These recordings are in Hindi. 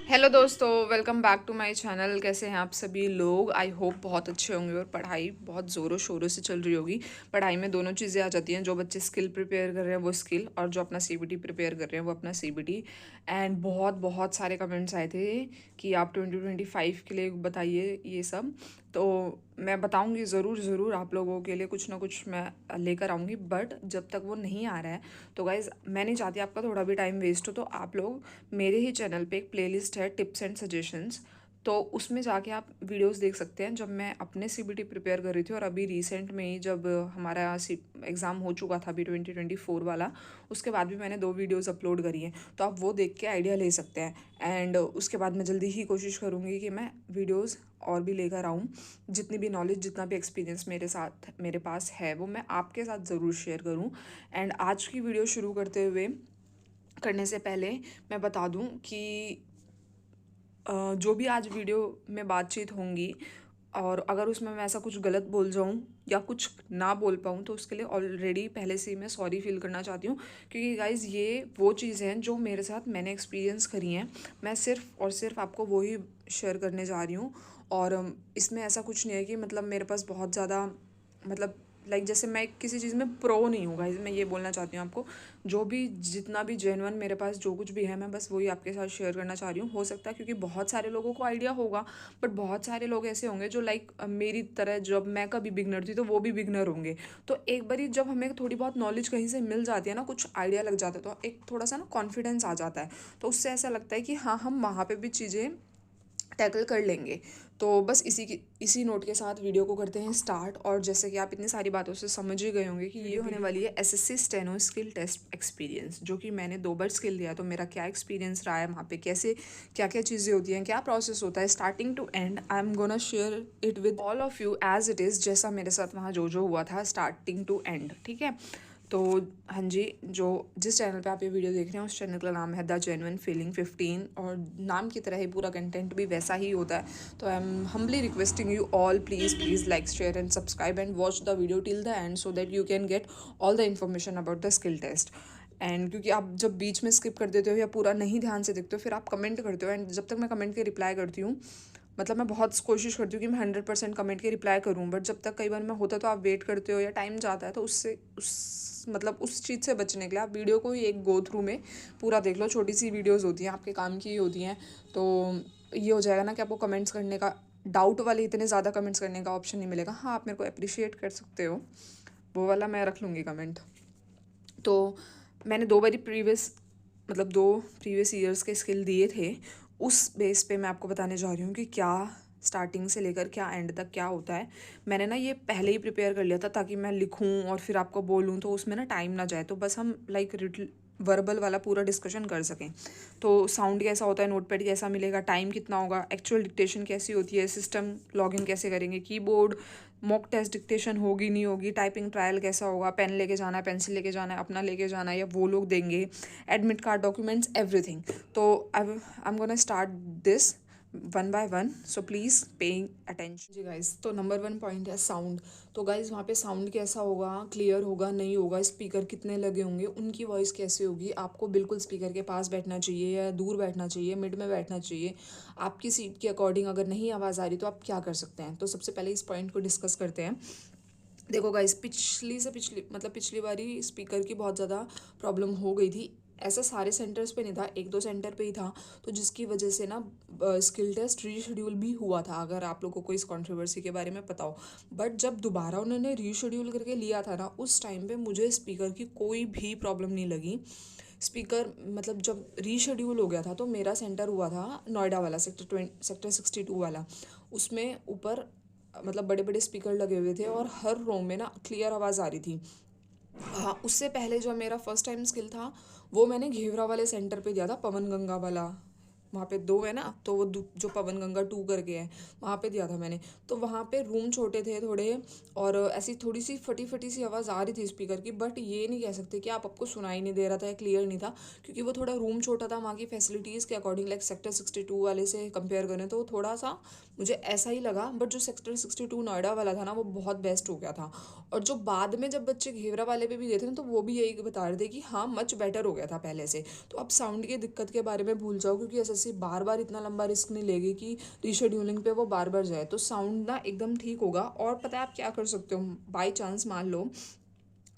हेलो दोस्तों, welcome back to my channel. कैसे हैं आप सभी लोग? आई होप बहुत अच्छे होंगे और पढ़ाई बहुत ज़ोरों शोरों से चल रही होगी। पढ़ाई में दोनों चीज़ें आ जाती हैं, जो बच्चे स्किल प्रिपेयर कर रहे हैं वो स्किल, और जो अपना सीबीटी प्रिपेयर कर रहे हैं वो अपना सीबीटी। एंड बहुत बहुत सारे कमेंट्स आए थे कि आप 2025 के लिए बताइए ये सब। तो मैं बताऊंगी ज़रूर ज़रूर, आप लोगों के लिए कुछ ना कुछ मैं लेकर आऊँगी। बट जब तक वो नहीं आ रहा है तो गाइज़ मैं नहीं चाहती आपका थोड़ा भी टाइम वेस्ट हो। तो आप लोग, मेरे ही चैनल पे एक प्लेलिस्ट है टिप्स एंड सजेशंस, तो उसमें जाके आप वीडियोस देख सकते हैं। जब मैं अपने सीबीटी प्रिपेयर कर रही थी और अभी रिसेंट में ही जब हमारा एग्ज़ाम हो चुका था अभी 2024 वाला, उसके बाद भी मैंने 2 वीडियोस अपलोड करी हैं, तो आप वो देख के आइडिया ले सकते हैं। एंड उसके बाद मैं जल्दी ही कोशिश करूँगी कि मैं वीडियोस और भी लेकर आऊँ। जितनी भी नॉलेज, जितना भी एक्सपीरियंस मेरे पास है वो मैं आपके साथ ज़रूर शेयर करूँ। एंड आज की वीडियो शुरू करने से पहले मैं बता दूं कि जो भी आज वीडियो में बातचीत होंगी, और अगर उसमें मैं ऐसा कुछ गलत बोल जाऊं या कुछ ना बोल पाऊं तो उसके लिए ऑलरेडी पहले से ही मैं सॉरी फील करना चाहती हूँ। क्योंकि गाइज़ ये वो चीज़ें हैं जो मेरे साथ मैंने एक्सपीरियंस करी हैं। मैं सिर्फ और सिर्फ आपको वो ही शेयर करने जा रही हूँ। और इसमें ऐसा कुछ नहीं है कि मतलब मेरे पास बहुत ज़्यादा, मतलब जैसे मैं किसी चीज़ में प्रो नहीं हूँ गाइज, मैं ये बोलना चाहती हूँ आपको। जो भी जितना भी जेन्युइन मेरे पास जो कुछ भी है, मैं बस वही आपके साथ शेयर करना चाह रही हूँ। हो सकता है क्योंकि बहुत सारे लोगों को आइडिया होगा, बट बहुत सारे लोग ऐसे होंगे जो मेरी तरह, जब मैं कभी बिगनर थी तो वो भी बिगनर होंगे। तो एक बारी जब हमें थोड़ी बहुत नॉलेज कहीं से मिल जाती है ना, कुछ आइडिया लग जाता है, तो एक थोड़ा सा ना कॉन्फिडेंस आ जाता है। तो उससे ऐसा लगता है कि हाँ, हम वहाँ पर भी चीज़ें टैकल कर लेंगे। तो बस इसी नोट के साथ वीडियो को करते हैं स्टार्ट। और जैसे कि आप इतनी सारी बातों से समझ ही गए होंगे कि ये होने वाली है SSC steno skill test experience, जो कि मैंने 2 बार स्किल दिया। तो मेरा क्या एक्सपीरियंस रहा है वहाँ पे, कैसे क्या क्या चीज़ें होती हैं, क्या प्रोसेस होता है starting to end. I am gonna share it with all of you as it is, जैसा मेरे साथ वहाँ जो हुआ था स्टार्टिंग टू एंड। ठीक है? तो हाँ जी, जो जिस चैनल पे आप ये वीडियो देख रहे हैं उस चैनल का नाम है द जेन्युइन फीलिंग 15, और नाम की तरह ही पूरा कंटेंट भी वैसा ही होता है। तो I am humbly requesting you all, please like, share and subscribe and watch the video till the end, so that you can get all the information about the skill test. And क्योंकि आप जब बीच में स्किप कर देते हो या पूरा नहीं ध्यान से देखते हो, फिर आप कमेंट करते हो, एंड जब तक मैं कमेंट के रिप्लाई करती हूँ, मतलब मैं बहुत कोशिश करती हूँ कि मैं 100% कमेंट के रिप्लाई करूँ, बट जब तक कई बार मैं होता तो आप वेट करते हो या टाइम जाता है, तो उस चीज़ से बचने के लिए आप वीडियो को ही एक गो थ्रू में पूरा देख लो। छोटी सी वीडियोस होती हैं, आपके काम की ही होती हैं। तो ये हो जाएगा ना कि आपको कमेंट्स करने का, डाउट वाले इतने ज़्यादा कमेंट्स करने का ऑप्शन नहीं मिलेगा। हाँ, आप मेरे को अप्रिशिएट कर सकते हो, वो वाला मैं रख लूँगी कमेंट। तो मैंने 2 बारी मतलब 2 प्रीवियस ईयर्स के स्किल दिए थे। उस बेस पे मैं आपको बताने जा रही हूँ कि क्या स्टार्टिंग से लेकर क्या एंड तक क्या होता है। मैंने ना ये पहले ही प्रिपेयर कर लिया था ताकि मैं लिखूँ और फिर आपको बोलूँ तो उसमें ना टाइम ना जाए, तो बस हम वर्बल वाला पूरा डिस्कशन कर सकें। तो साउंड कैसा होता है, नोटपैड कैसा मिलेगा, टाइम कितना होगा, एक्चुअल डिक्टेशन कैसी होती है, सिस्टम लॉगिन कैसे करेंगे, कीबोर्ड मॉक टेस्ट डिक्टेशन होगी नहीं होगी, टाइपिंग ट्रायल कैसा होगा, पेन लेके जाना है, पेंसिल लेके जाना है, अपना लेके जाना है या वो लोग देंगे, एडमिट कार्ड, डॉक्यूमेंट्स, एवरीथिंग। तो I am gonna start this one by one, so please paying attention जी गाइज। तो नंबर 1 पॉइंट है साउंड। तो गाइज वहाँ पे साउंड कैसा होगा, क्लियर होगा नहीं होगा, स्पीकर कितने लगे होंगे, उनकी वॉइस कैसे होगी, आपको बिल्कुल स्पीकर के पास बैठना चाहिए या दूर बैठना चाहिए, मिड में बैठना चाहिए, आपकी सीट के अकॉर्डिंग अगर नहीं आवाज़ आ रही तो आप क्या कर सकते हैं। तो सबसे पहले इस पॉइंट को डिस्कस करते हैं। देखो गाइस, पिछली बारी स्पीकर की बहुत ज़्यादा प्रॉब्लम हो गई थी। ऐसा सारे सेंटर्स पे नहीं था, 1-2 सेंटर पे ही था, तो जिसकी वजह से ना स्किल टेस्ट रीशेड्यूल भी हुआ था, अगर आप लोगों को इस कंट्रोवर्सी के बारे में पता हो। बट जब दोबारा उन्होंने रीशेड्यूल करके लिया था ना, उस टाइम पे मुझे स्पीकर की कोई भी प्रॉब्लम नहीं लगी। स्पीकर मतलब जब रीशेड्यूल हो गया था तो मेरा सेंटर हुआ था नोएडा वाला, सेक्टर 62 वाला। उसमें ऊपर मतलब बड़े बड़े स्पीकर लगे हुए थे और हर रो में ना क्लियर आवाज़ आ रही थी। हाँ, उससे पहले जो मेरा फर्स्ट टाइम स्किल था वो मैंने घेवरा वाले सेंटर पे दिया था, पवन गंगा वाला। वहाँ पे 2 है ना, तो वो जो पवन गंगा 2 करके है, वहाँ पे दिया था मैंने। तो वहाँ पे रूम छोटे थे थोड़े, और ऐसी थोड़ी सी फटी फटी सी आवाज़ आ रही थी स्पीकर की, बट ये नहीं कह सकते कि आपको सुनाई नहीं दे रहा था या क्लियर नहीं था, क्योंकि वो थोड़ा रूम छोटा था। वहाँ की फैसिलिटीज़ के अकॉर्डिंग सेक्टर 62 वाले से कंपेयर करें तो थोड़ा सा मुझे ऐसा ही लगा। बट जो सेक्टर 62 नोएडा वाला था ना, वो बहुत बेस्ट हो गया था। और जो बाद में जब बच्चे घेवरा वाले पे भी गए थे ना, तो वो भी यही बता रहे थे कि हाँ, मच बेटर हो गया था पहले से। तो अब साउंड की दिक्कत के बारे में भूल जाओ, क्योंकि एस जैसे बार बार इतना लंबा रिस्क नहीं लेगी कि रीशेड्यूलिंग पे वो बार बार जाए, तो साउंड ना एकदम ठीक होगा। और पता है आप क्या कर सकते हो, बाई चांस मान लो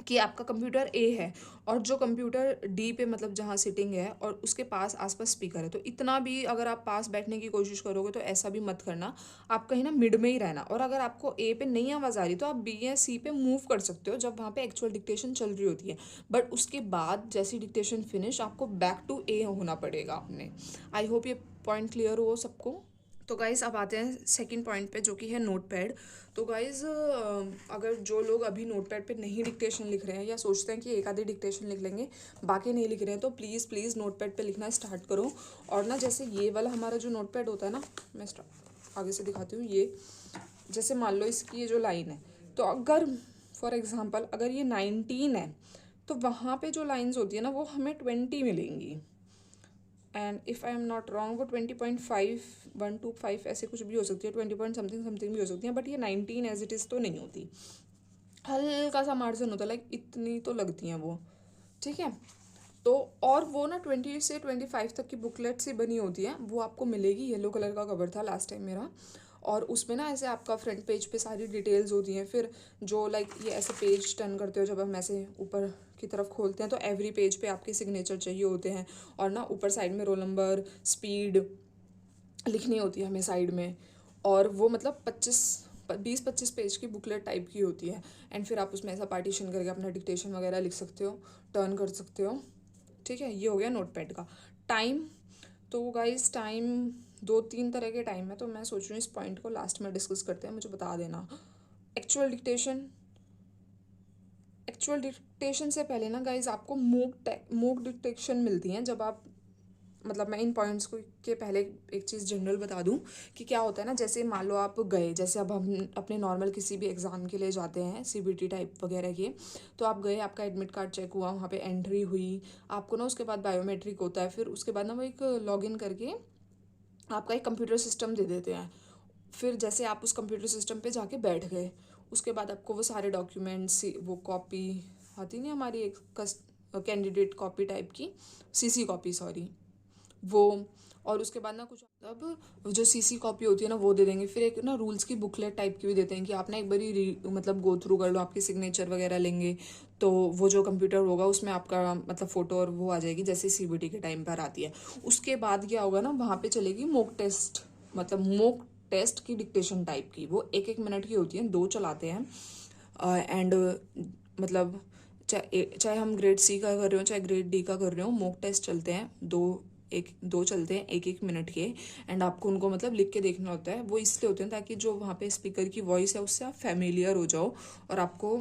कि आपका कंप्यूटर ए है और जो कंप्यूटर डी पे मतलब जहाँ सिटिंग है और उसके पास आसपास स्पीकर है, तो इतना भी अगर आप पास बैठने की कोशिश करोगे तो ऐसा भी मत करना, आप कहीं ना मिड में ही रहना। और अगर आपको ए पे नहीं आवाज़ आ रही तो आप बी या सी पे मूव कर सकते हो जब वहाँ पे एक्चुअल डिक्टेशन चल रही होती है, बट उसके बाद जैसी डिक्टेशन फिनिश आपको बैक टू ए होना पड़ेगा अपने। आई होप ये पॉइंट क्लियर हो सबको। तो गाइज़ अब आते हैं सेकंड पॉइंट पे जो कि है नोट पैड। तो गाइज़ अगर जो लोग अभी नोट पैड पर नहीं डिक्टेशन लिख रहे हैं या सोचते हैं कि एक आधी डिक्टेशन लिख लेंगे बाकी नहीं लिख रहे हैं, तो प्लीज़ प्लीज़ नोट पैड पर लिखना स्टार्ट करो। और ना जैसे ये वाला हमारा जो नोट पैड होता है ना, मैं आगे से दिखाती हूँ। ये जैसे मान लो इसकी ये जो लाइन है, तो अगर फॉर एग्ज़ाम्पल अगर ये 19 है तो वहाँ पे जो लाइंस होती है ना वो हमें 20 मिलेंगी। And if I am not wrong वो 20.5 125 ऐसे कुछ भी हो सकती है, 20 पॉइंट समथिंग समथिंग भी हो सकती है, बट ये 19 एज इट इज़ तो नहीं होती, हल्का सा मार्जिन होता है, लाइक इतनी तो लगती हैं वो, ठीक है। तो और वो ना 20 से 25 तक की बुकलेट सी बनी होती है, वो आपको मिलेगी। येलो कलर का कवर था लास्ट टाइम मेरा, और उसमें ना ऐसे आपका फ्रंट पेज पे सारी डिटेल्स होती हैं। फिर जो लाइक ये ऐसे पेज टर्न करते हो जब हम ऐसे ऊपर की तरफ खोलते हैं तो एवरी पेज पे आपके सिग्नेचर चाहिए होते हैं, और ना ऊपर साइड में रोल नंबर स्पीड लिखनी होती है हमें साइड में। और वो मतलब 20-25 पेज की बुकलेट टाइप की होती है। एंड फिर आप उसमें ऐसा पार्टीशन करके अपना डिक्टेशन वगैरह लिख सकते हो, टर्न कर सकते हो, ठीक है। ये हो गया नोट पैड का। टाइम, तो गाइस टाइम 2-3 तरह के टाइम है, तो मैं सोच रही हूँ इस पॉइंट को लास्ट में डिस्कस करते हैं, मुझे बता देना। एक्चुअल डिक्टेशन से पहले ना गाइज आपको मूक डिक्टेशन मिलती हैं जब आप, मतलब मैं इन पॉइंट्स को के पहले एक चीज़ जनरल बता दूं कि क्या होता है ना, जैसे मान लो आप गए, जैसे अब हम अपने नॉर्मल किसी भी एग्ज़ाम के लिए जाते हैं सीबीटी टाइप वगैरह के, तो आप गए, आपका एडमिट कार्ड चेक हुआ, वहाँ पे एंट्री हुई, आपको ना उसके बाद बायोमेट्रिक होता है, फिर उसके बाद ना वो एक लॉगिन करके आपका एक कंप्यूटर सिस्टम दे देते हैं। फिर जैसे आप उस कंप्यूटर सिस्टम पे जाके बैठ गए, उसके बाद आपको वो सारे डॉक्यूमेंट्स, वो कॉपी आती नहीं हमारी एक कैंडिडेट कॉपी टाइप की, सीसी कॉपी सॉरी, वो, और उसके बाद ना कुछ अब जो सीसी कॉपी होती है ना वो दे देंगे। फिर एक ना रूल्स की बुकलेट टाइप की भी देते हैं कि आप ना एक बारी मतलब गो थ्रू कर लो, आपके सिग्नेचर वगैरह लेंगे, तो वो जो कंप्यूटर होगा उसमें आपका मतलब फ़ोटो और वो आ जाएगी जैसे सीबीटी के टाइम पर आती है। उसके बाद क्या होगा ना, वहाँ पे चलेगी मॉक टेस्ट, मतलब मॉक टेस्ट की डिक्टेशन टाइप की, वो 1-1 मिनट की होती है, 2 चलाते हैं। एंड मतलब चाहे हम ग्रेड सी का कर रहे हो चाहे ग्रेड डी का कर रहे हो, मॉक टेस्ट चलते हैं, दो चलते हैं 1-1 मिनट के। एंड आपको उनको मतलब लिख के देखना होता है, वो इसलिए होते हैं ताकि जो वहाँ पे स्पीकर की वॉइस है उससे आप फेमिलियर हो जाओ और आपको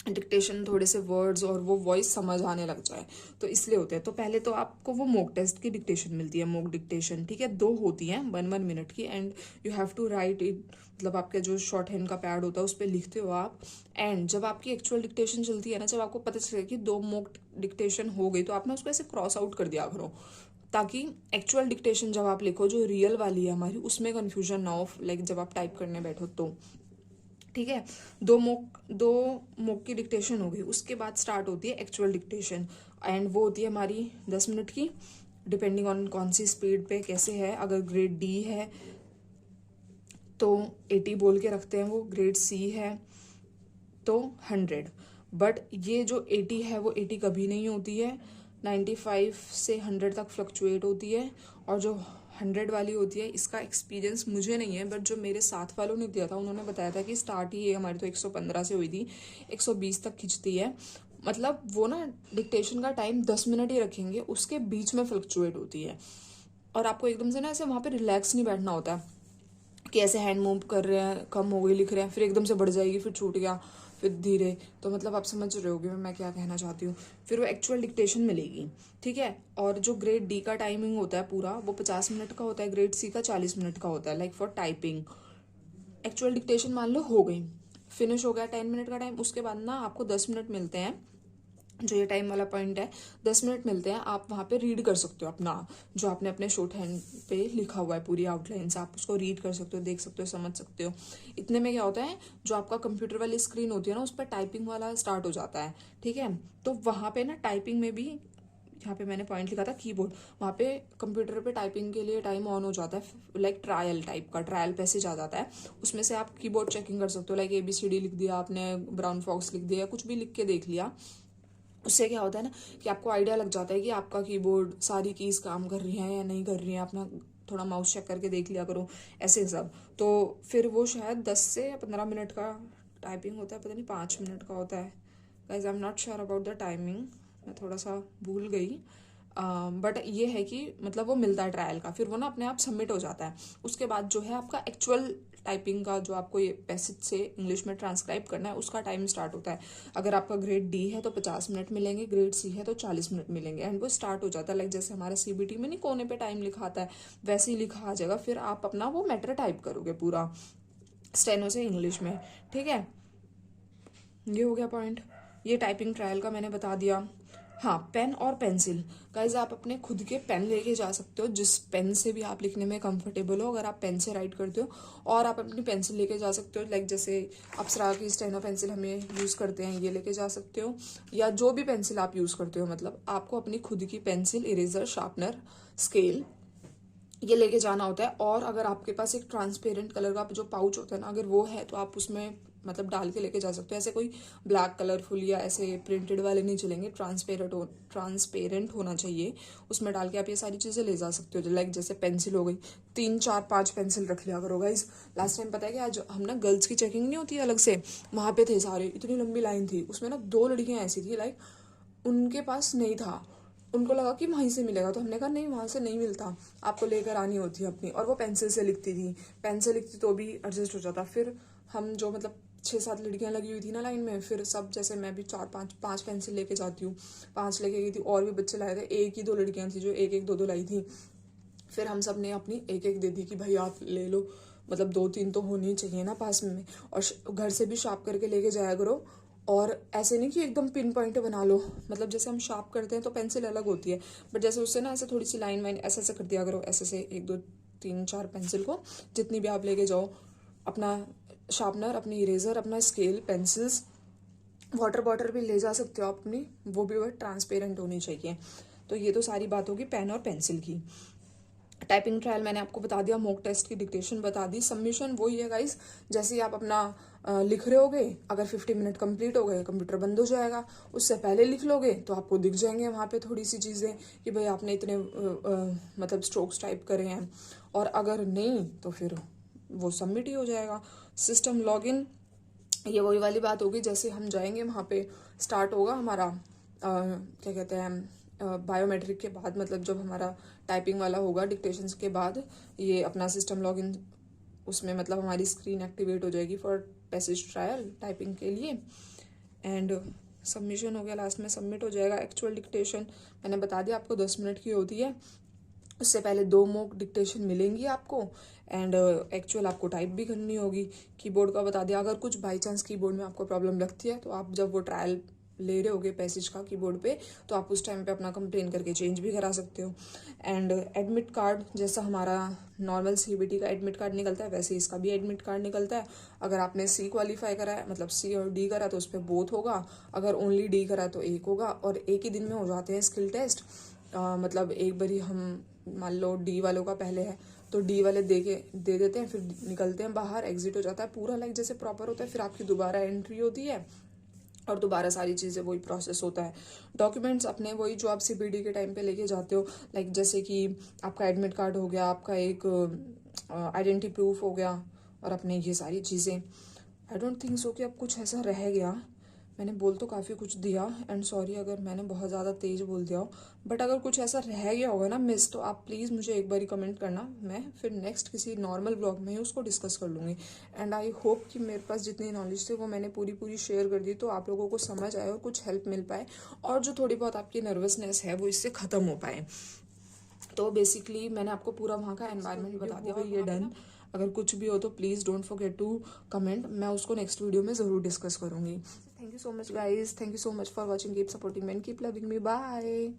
डिक्टेशन थोड़े से वर्ड्स और वो वॉइस समझ आने लग जाए, तो इसलिए होते हैं। तो पहले तो आपको वो मॉक टेस्ट की डिक्टेशन मिलती है, मॉक डिक्टेशन, ठीक है, 2 होती हैं 1-1 मिनट की। And you have to write it, मतलब आपका जो शॉर्ट हैंड का पैड होता है उस पर लिखते हो आप। एंड जब आपकी एक्चुअल डिक्टेशन चलती है ना, जब आपको पता चले कि 2 मॉक डिक्टेशन हो गई, तो आप ना उसको ऐसे क्रॉस आउट कर दिया करो, ताकि एक्चुअल डिक्टेशन जब आप लिखो जो रियल वाली है हमारी, उसमें कन्फ्यूजन ना हो, लाइक जब आप टाइप करने बैठो तो, ठीक है। 2 मॉक की डिक्टेशन हो गई, उसके बाद स्टार्ट होती है एक्चुअल डिक्टेशन। एंड वो होती है हमारी 10 मिनट की, डिपेंडिंग ऑन कौन सी स्पीड पे कैसे है। अगर ग्रेड डी है तो 80 बोल के रखते हैं, वो ग्रेड सी है तो 100। बट ये जो 80 है वो 80 कभी नहीं होती है, 95 से 100 तक फ्लक्चुएट होती है। और जो 100 वाली होती है, इसका एक्सपीरियंस मुझे नहीं है, बट जो मेरे साथ वालों ने दिया था उन्होंने बताया था कि स्टार्ट ही है हमारी तो 115 से हुई थी, 120 तक खिंचती है। मतलब वो ना डिक्टेशन का टाइम 10 मिनट ही रखेंगे, उसके बीच में फ्लक्चुएट होती है। और आपको एकदम से ना ऐसे वहाँ पे रिलैक्स नहीं बैठना होता है कि ऐसे हैंड मूव कर रहे हैं, कम हो गई लिख रहे हैं, फिर एकदम से बढ़ जाएगी, फिर छूट गया, फिर धीरे, तो मतलब आप समझ रहे होगे मैं क्या कहना चाहती हूँ। फिर वो एक्चुअल डिक्टेशन मिलेगी, ठीक है। और जो ग्रेड डी का टाइमिंग होता है पूरा, वो 50 मिनट का होता है, ग्रेड सी का 40 मिनट का होता है, like for typing. Actual dictation मान लो हो गई, फिनिश हो गया 10 मिनट का टाइम, उसके बाद ना आपको 10 मिनट मिलते हैं, जो ये टाइम वाला पॉइंट है, 10 मिनट मिलते हैं, आप वहाँ पे रीड कर सकते हो अपना जो आपने अपने शॉर्ट हैंड पे लिखा हुआ है, पूरी आउटलाइंस आप उसको रीड कर सकते हो, देख सकते हो, समझ सकते हो। इतने में क्या होता है, जो आपका कंप्यूटर वाली स्क्रीन होती है ना, उस पर टाइपिंग वाला स्टार्ट हो जाता है, ठीक है। तो वहाँ पे ना टाइपिंग में भी यहाँ पे मैंने पॉइंट लिखा था कीबोर्ड, वहाँ पे कंप्यूटर पे टाइपिंग के लिए टाइम ऑन हो जाता है, लाइक ट्रायल टाइप का, ट्रायल पैसेज आ जाता है, उसमें से आप कीबोर्ड चेकिंग कर सकते हो, लाइक ABCD लिख दिया आपने, ब्राउन फॉक्स लिख दिया, कुछ भी लिख के देख लिया। उससे क्या होता है ना कि आपको आइडिया लग जाता है कि आपका कीबोर्ड सारी कीज काम कर रही हैं या नहीं कर रही हैं, अपना थोड़ा माउस चेक करके देख लिया करो, ऐसे सब। तो फिर वो शायद 10 से 15 मिनट का टाइपिंग होता है, पता नहीं 5 मिनट का होता है। Guys I am not sure about the timing, मैं थोड़ा सा भूल गई, बट ये है कि मतलब वो मिलता है ट्रायल का, फिर वो ना अपने आप सबमिट हो जाता है। उसके बाद जो है आपका एक्चुअल टाइपिंग का जो आपको ये पैसेज से इंग्लिश में ट्रांसक्राइब करना है, उसका टाइम स्टार्ट होता है। अगर आपका ग्रेड D है तो 50 मिनट मिलेंगे, ग्रेड C है तो 40 मिनट मिलेंगे, एंड वो स्टार्ट हो जाता है। लाइक जैसे हमारा CBT में नहीं कोने पे टाइम लिखा आता है, वैसे ही लिखा आ जाएगा। फिर आप अपना वो मैटर टाइप करोगे पूरा स्टेनो से इंग्लिश में, ठीक है। ये हो गया पॉइंट, ये टाइपिंग ट्रायल का मैंने बता दिया। हाँ, पेन और पेंसिल, गाइज आप अपने खुद के पेन लेके जा सकते हो, जिस पेन से भी आप लिखने में कंफर्टेबल हो। अगर आप पेन से राइट करते हो, और आप अपनी पेंसिल लेके जा सकते हो, लाइक जैसे अप्सरा की स्टेनो पेंसिल हमें यूज़ करते हैं, ये लेके जा सकते हो, या जो भी पेंसिल आप यूज़ करते हो, मतलब आपको अपनी खुद की पेंसिल, इरेजर, शार्पनर, स्केल, ये लेके जाना होता है। और अगर आपके पास एक ट्रांसपेरेंट कलर का जो पाउच होता है ना, अगर वो है तो आप उसमें मतलब डाल के लेके जा सकते हो। ऐसे कोई ब्लैक कलरफुल या ऐसे प्रिंटेड वाले नहीं चलेंगे, ट्रांसपेरेंट होना चाहिए, उसमें डाल के आप ये सारी चीज़ें ले जा सकते हो। लाइक जैसे पेंसिल हो गई, 3 4 5 पेंसिल रख लिया करो गाइज। लास्ट टाइम पता है कि आज हम ना गर्ल्स की चेकिंग नहीं होती अलग से, वहाँ पे थे सारे, इतनी लंबी लाइन थी, उसमें ना 2 लड़कियाँ ऐसी थी, लाइक उनके पास नहीं था, उनको लगा कि वहीं से मिलेगा, तो हमने कहा नहीं, वहाँ से नहीं मिलता, आपको लेकर आनी होती है अपनी। और वो पेंसिल से लिखती थी, पेन से लिखती तो भी एडजस्ट हो जाता। फिर हम जो मतलब 6-7 लड़कियां लगी हुई थी ना लाइन में, फिर सब जैसे मैं भी 4-5 पेंसिल लेके जाती हूँ, 5 लेके गई थी, और भी बच्चे लाए थे, 1 ही 2 लड़कियां थी जो 1-1 2-2 लाई थी। फिर हम सब ने अपनी 1-1 दे दी कि भाई आप ले लो, मतलब 2-3 तो होनी चाहिए ना पास में। और घर से भी शार्प करके लेके जाया करो, और ऐसे नहीं कि एकदम पिन पॉइंट बना लो, मतलब जैसे हम शार्प करते हैं तो पेंसिल अलग होती है, बट जैसे उससे ना ऐसे थोड़ी सी लाइन वाइन ऐसे ऐसे कर दिया करो, ऐसे से 1-2-3-4 पेंसिल को जितनी भी आप लेके जाओ, अपना शार्पनर, अपनी इरेजर, अपना स्केल, पेंसिल्स, वाटर बॉटल भी ले जा सकते हो आप अपनी, वो भी वह ट्रांसपेरेंट होनी चाहिए। तो ये तो सारी बात होगी पेन और पेंसिल की। टाइपिंग ट्रायल मैंने आपको बता दिया, मॉक टेस्ट की डिक्टेशन बता दी। सबमिशन वही है गाइस, जैसे ही आप अपना लिख रहे होगे, अगर 50 मिनट कंप्लीट हो गए कंप्यूटर बंद हो जाएगा। उससे पहले लिख लोगे तो आपको दिख जाएंगे वहाँ पे थोड़ी सी चीज़ें कि भाई आपने इतने मतलब स्ट्रोक्स टाइप करे हैं, और अगर नहीं तो फिर वो सबमिट ही हो जाएगा। सिस्टम लॉगिन, ये वही वाली बात होगी, जैसे हम जाएंगे वहाँ पे स्टार्ट होगा हमारा क्या कहते हैं बायोमेट्रिक के बाद, मतलब जब हमारा टाइपिंग वाला होगा डिक्टेशंस के बाद, ये अपना सिस्टम लॉगिन, उसमें मतलब हमारी स्क्रीन एक्टिवेट हो जाएगी फॉर पैसेज ट्रायल टाइपिंग के लिए। एंड सबमिशन हो गया, लास्ट में सबमिट हो जाएगा। एक्चुअल डिक्टेशन मैंने बता दिया आपको 10 मिनट की होती है, उससे पहले 2 मॉक डिक्टेशन मिलेंगी आपको, एंड एक्चुअल आपको टाइप भी करनी होगी। कीबोर्ड का बता दिया, अगर कुछ बाई चांस कीबोर्ड में आपको प्रॉब्लम लगती है तो आप जब वो ट्रायल ले रहे होगे पैसेज का कीबोर्ड पे, तो आप उस टाइम पे अपना कंप्लेन करके चेंज भी करा सकते हो। एंड एडमिट कार्ड, जैसा हमारा नॉर्मल CBT का एडमिट कार्ड निकलता है, वैसे इसका भी एडमिट कार्ड निकलता है। अगर आपने C क्वालिफाई करा है, मतलब C और D करा, तो उस पर बोथ होगा, अगर ओनली D करा तो 1 होगा। और एक ही दिन में हो जाते हैं स्किल टेस्ट, मतलब एक बारी हम मान लो D वालों का पहले है तो D वाले दे देते हैं, फिर निकलते हैं बाहर, एग्जिट हो जाता है पूरा, लाइक जैसे प्रॉपर होता है। फिर आपकी दोबारा एंट्री होती है और दोबारा सारी चीज़ें वही प्रोसेस होता है। डॉक्यूमेंट्स अपने वही जो आप CBT के टाइम पे लेके जाते हो, लाइक जैसे कि आपका एडमिट कार्ड हो गया, आपका एक आइडेंटिटी प्रूफ हो गया, और अपने ये सारी चीज़ें। आई डोंट थिंक सो कि अब कुछ ऐसा रह गया, मैंने बोल तो काफ़ी कुछ दिया, एंड सॉरी अगर मैंने बहुत ज़्यादा तेज़ बोल दिया हो, बट अगर कुछ ऐसा रह गया होगा ना मिस, तो आप प्लीज़ मुझे एक बारी कमेंट करना, मैं फिर नेक्स्ट किसी नॉर्मल ब्लॉग में ही उसको डिस्कस कर लूँगी। एंड आई होप कि मेरे पास जितनी नॉलेज थी वो मैंने पूरी शेयर कर दी, तो आप लोगों को समझ आए और कुछ हेल्प मिल पाए, और जो थोड़ी बहुत आपकी नर्वसनेस है वो इससे ख़त्म हो पाए। तो बेसिकली मैंने आपको पूरा वहाँ का एनवायरनमेंट बता दिया, और ये डन। अगर कुछ भी हो तो please don't forget to comment, मैं उसको नेक्स्ट वीडियो में ज़रूर डिस्कस करूँगी। Thank you so much guys, thank you so much for watching, keep supporting me and keep loving me, bye.